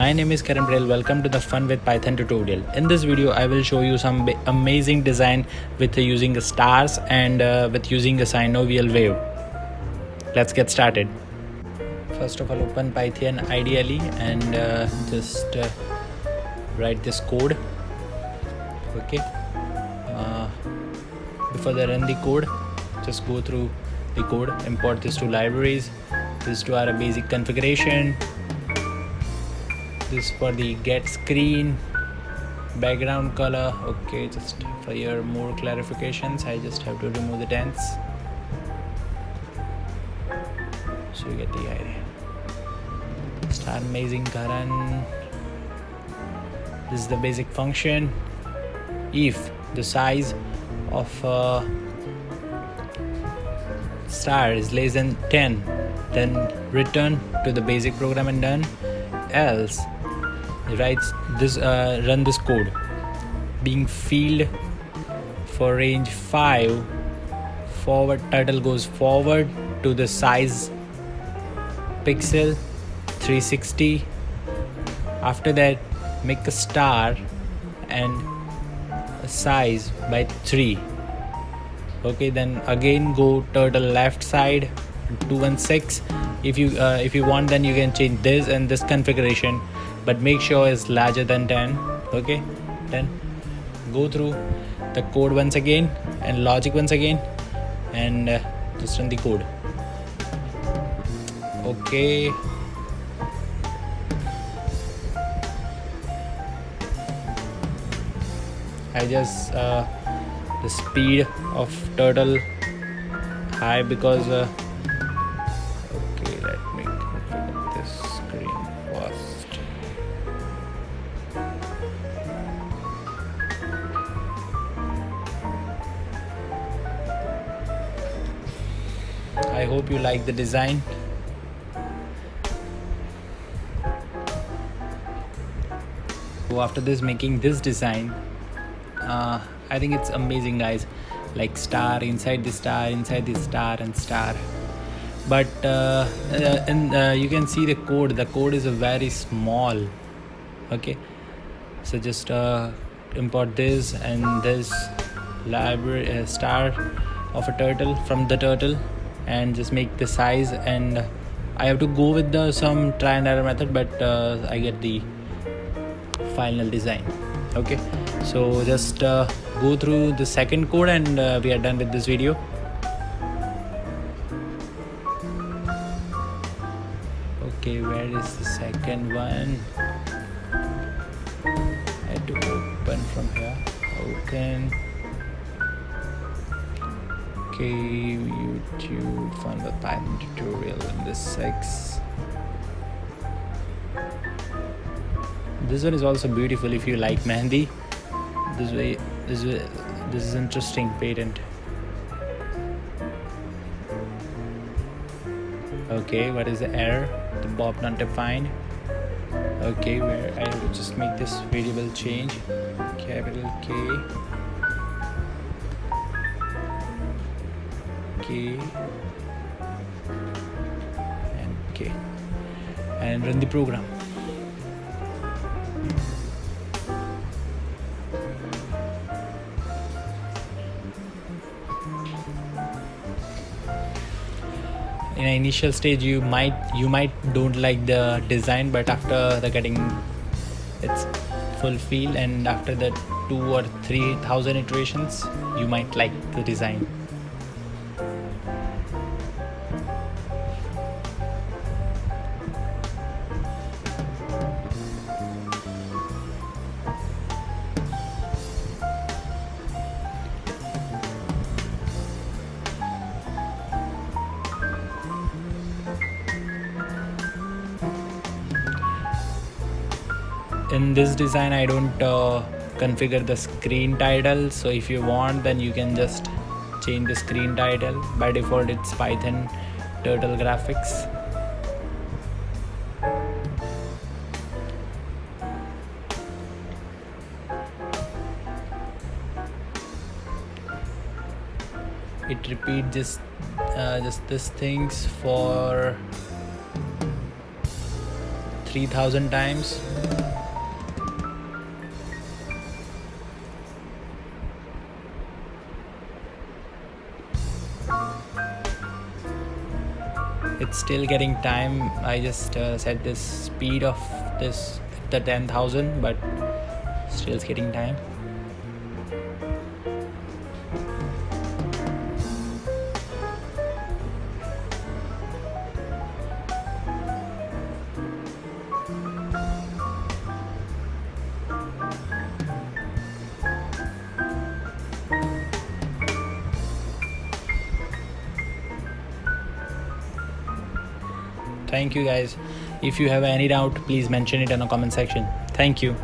my name is Karan Brel. Welcome to the Fun with Python tutorial. In this video, I will show you some amazing design with using stars and with using a synovial wave. Let's get started. First of all, open Python ideally and just write this code. Okay. Before I run the code, just go through the code, import these two libraries. These two are a basic configuration. This for the get screen, background color. Okay, just for your more clarifications, I just have to remove the tents, so you get the idea. Star amazing Karan. This is the basic function. If the size of star is less than 10, then return to the basic program and done. Else run this code. Being field for range 5, forward turtle goes forward to the size pixel 360. After that, make a star and a size by 3. Okay, then again go turtle left side 216. If you want, then you can change this and this configuration, but make sure it's larger than 10. Okay, then go through the code once again and logic once again and just run the code. Okay, I just the speed of turtle high because okay, let me configure this screen first. I hope you like the design. So after this, making this design, I think it's amazing, guys. Like star inside the star, inside the star, and star. But you can see the code. The code is very small. Okay, so just import this and this library star of a turtle from the turtle, and just make the size. And I have to go with the some try and error method, but I get the final design. Okay, so just go through the second code and we are done with this video. Okay, where is the second one? I had to open from here. Open. Okay, YouTube Fun with Python tutorial in this 6. This one is also beautiful if you like Mehndi. This is interesting patent. Okay, what is the error? The Bob not defined. Okay, where I will just make this variable change. Capital K. K and K, and run the program. In an initial stage, you might don't like the design, but after the getting its full feel and after the 2,000 or 3,000 iterations, you might like the design. In this design, I don't configure the screen title, so if you want, then you can just change the screen title. By default, it's Python Turtle Graphics. It repeats just these things for 3000 times. It's still getting time. I just set this speed of this at the 10,000, but still it's getting time. Thank you guys. If you have any doubt, please mention it in the comment section. Thank you.